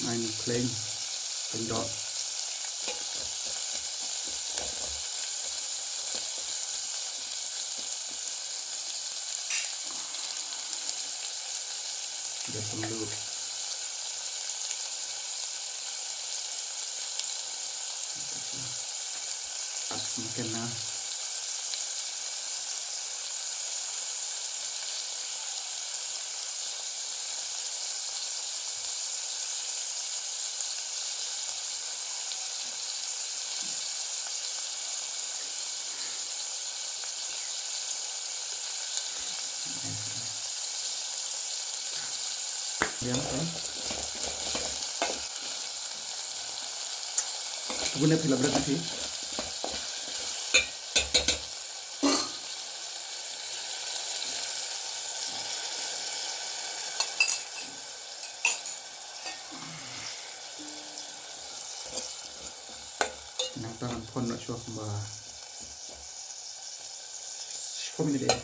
Main plain dot. Dia perlu semakin nah. Yan kan. Aku na pila berat sih. Nataran pon na siya ba. Komini deh.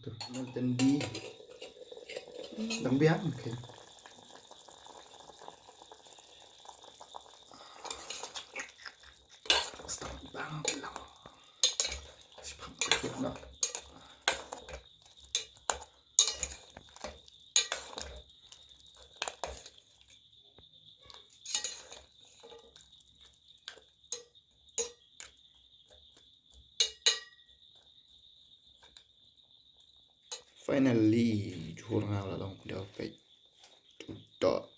Tuh, tendi biak mungkin. Stop bang bilang. Sebab itu nak. Finally, juhur nga lang dia pay tudok.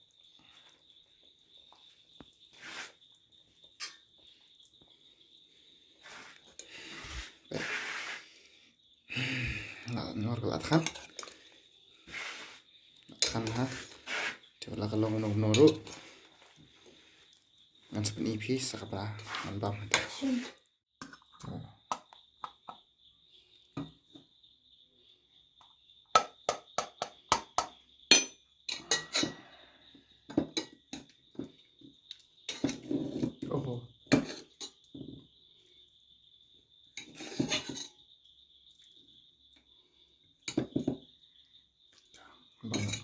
Nah, nyur kelat kan? Kan ha? Coba kalau noru. Ngan sepen EP sakapra ngan bam. Oh. Bang.